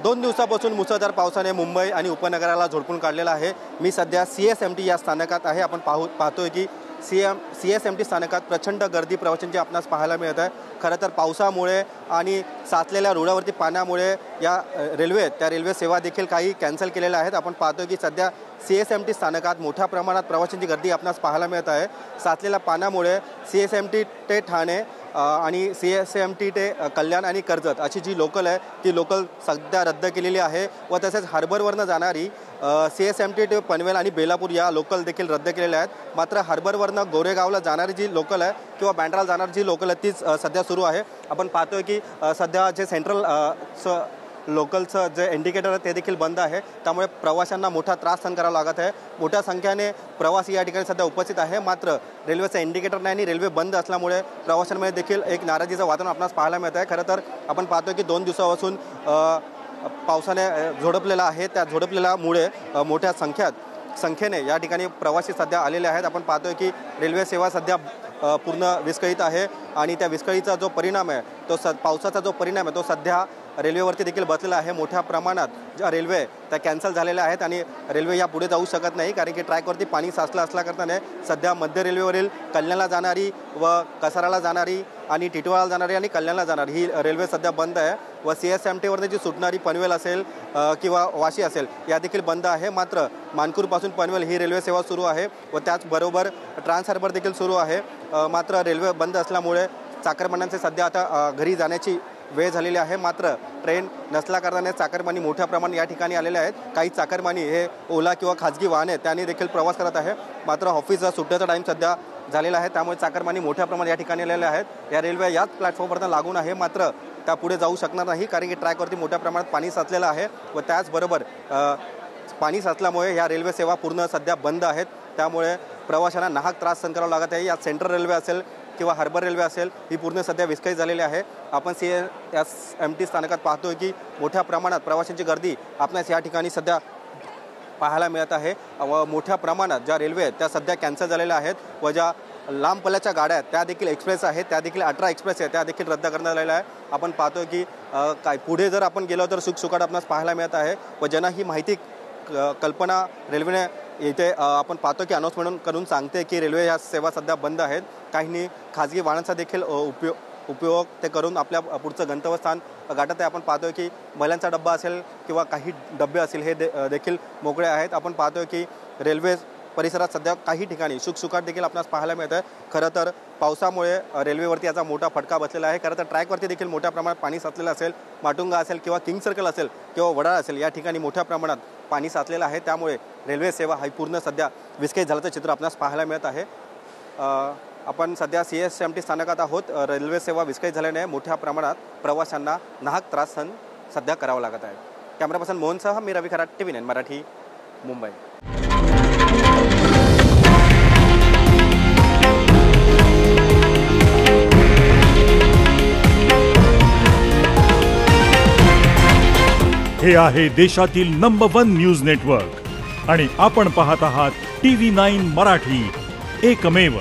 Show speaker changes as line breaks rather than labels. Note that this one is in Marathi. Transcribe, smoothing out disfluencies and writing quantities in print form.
2 दिवसापासून मुसळधार पावसाने मुंबई आणि उपनगराला झोडपून काढलेला आहे। मी सध्या CSMT या स्थानकात आहे। आपण पाहतोय की CSMT स्थानकात प्रचंड गर्दी प्रवाशांची आपणास पाहायला मिळत आहे। खरं तर पावसामुळे आणि साचलेल्या रोडावरती पाण्यामुळे या रेल्वे सेवा देखील काही कॅन्सल केलेल्या आहेत। आपण पाहतोय की सध्या CSMT स्थानकात मोठ्या प्रमाणात प्रवाशांची गर्दी आपणास पाहायला मिळत आहे। साचलेल्या पाण्यामुळे CSMT ते ठाणे आणि CSMT ते कल्याण आणि कर्जत अशी जी लोकल आहे ती लोकल सध्या रद्द केलेली आहे व तसेच हार्बरवरनं जाणारी CSMT ते पनवेल आणि बेलापूर या लोकल देखील रद्द केलेल्या आहेत। मात्र हार्बरवरनं गोरेगावला जाणारी जी लोकल आहे किंवा बँड्राला जाणारी जी लोकल आहे तीच सध्या सुरू आहे। आपण पाहतोय की सध्या जे सेंट्रल लोकलचं जे इंडिकेटर आहे ते देखील बंद आहे। त्यामुळे प्रवाशांना मोठा त्रास सहन करावा लागत आहे। मोठ्या संख्येने प्रवासी या ठिकाणी सध्या उपस्थित आहे। मात्र रेल्वेचं इंडिकेटर नाही आणि रेल्वे बंद असल्यामुळे प्रवाशांमध्ये देखील एक नाराजीचं वातावरण आपणास पाहायला मिळत आहे। खरं तर आपण पाहतोय की 2 दिवसापासून पावसाने झोडपलेला आहे। त्या झोडपलेल्यामुळे मोठ्या संख्येने या ठिकाणी प्रवासी सध्या आलेले आहेत। आपण पाहतोय की रेल्वे सेवा सध्या पूर्ण विस्कळीत आहे आणि त्या विस्कळीचा जो परिणाम आहे तो पावसाचा जो परिणाम आहे तो सध्या रेल्वेवरती देखील बसलेला आहे। मोठ्या प्रमाणात ज्या रेल्वे त्या कॅन्सल झालेल्या आहेत आणि रेल्वे या पुढे जाऊ शकत नाही कारण की ट्रॅकवरती पाणी साचलं असल्याकारणाने सध्या मध्य रेल्वेवरील कल्याणला जाणारी व कसाराला जाणारी आणि टिटवाळाला जाणारी आणि कल्याणला जाणारी ही रेल्वे सध्या बंद आहे व CSMTवरती जी सुटणारी पनवेल असेल किंवा वाशी असेल या देखील बंद आहे। मात्र मानकूरपासून पनवेल ही रेल्वे सेवा सुरू आहे व त्याचबरोबर ट्रान्स हार्बर देखील सुरू आहे। मात्र रेल्वे बंद असल्यामुळे चाकरमान्यांचे सध्या आता घरी जाण्याची वेळ झालेली आहे। मात्र ट्रेन नसल्याकारणाने चाकरमानी मोठ्या प्रमाणात या ठिकाणी आलेले आहेत। काही चाकरमानी हे ओला किंवा खाजगी वाहने त्यांनी देखील प्रवास करत आहे। मात्र ऑफिसचा सुट्ट्याचा टाईम सध्या झालेला आहे त्यामुळे चाकरमानी मोठ्या प्रमाणात या ठिकाणी आलेले आहेत। या रेल्वे याच प्लॅटफॉर्मवर लागून आहे मात्र त्या पुढे जाऊ शकणार नाही कारण की ट्रॅकवरती मोठ्या प्रमाणात पाणी साचलेलं आहे व त्याचबरोबर पाणी साचल्यामुळे या रेल्वे सेवा पूर्ण सध्या बंद आहेत। त्यामुळे प्रवाशांना नाहक त्रास सहन करावा लागत आहे। या सेंट्रल रेल्वे असेल किंवा हार्बर रेल्वे असेल ही पूर्ण सध्या विस्कळीत झालेली आहे। आपण CSMT स्थानकात पाहतोय की मोठ्या प्रमाणात प्रवाशांची गर्दी आपणास या ठिकाणी सध्या पाहायला मिळत आहे व मोठ्या प्रमाणात ज्या रेल्वे आहेत त्या सध्या कॅन्सल झालेल्या आहेत व ज्या लांब पल्ल्याच्या गाड्या आहेत त्या देखील एक्सप्रेस आहेत त्या देखील 18 एक्सप्रेस आहेत त्या देखील रद्द करण्यात आलेल्या आहे। आपण पाहतोय की काय पुढे जर आपण गेलो तर सुखसुखाट आपणास पाहायला मिळत आहे व ज्यांना ही माहिती कल्पना रेल्वेने इथे आपण पाहतो की अनाउन्समेंट करून सांगते की रेल्वे ह्या सेवा सध्या बंद आहेत। काहींनी खाजगी वाहनांचा देखील उपयोग ते करून आपल्या पुढचं गंतव्यस्थान गाठत आहे। आपण पाहतोय की महिलांचा डब्बा असेल किंवा काही डबे असेल हे देखील मोकळे आहेत। आपण पाहतोय की रेल्वे परिसरात सध्या काही ठिकाणी सुखसुखाट देखील आपणास पाहायला मिळत आहे। खरं तर पावसामुळे रेल्वेवरती याचा मोठा फटका बसलेला आहे। खरं तर ट्रॅकवरती देखील मोठ्या प्रमाणात पाणी साचलेलं असेल। माटुंगा असेल किंवा किंग सर्कल असेल किंवा वडाळ असेल या ठिकाणी मोठ्या प्रमाणात पाणी साचलेलं आहे। त्यामुळे रेल्वे सेवा ही पूर्ण सध्या विस्कळीत झाल्याचं चित्र आपणास पाहायला मिळत आहे। आपण सध्या CSMT स्थानकात आहोत। रेल्वे सेवा विस्कळीत झाल्याने मोठ्या प्रमाणात प्रवाशांना नाहक त्रास सहन सध्या करावा लागत आहे। कॅमेरा पर्सन मोहनसह मी रवी खरात TV9 मराठी मुंबई।
हे आहे देशातील नंबर 1 न्यूज नेटवर्क आणि आपण पाहत आहात TV9 मराठी, एकमेव।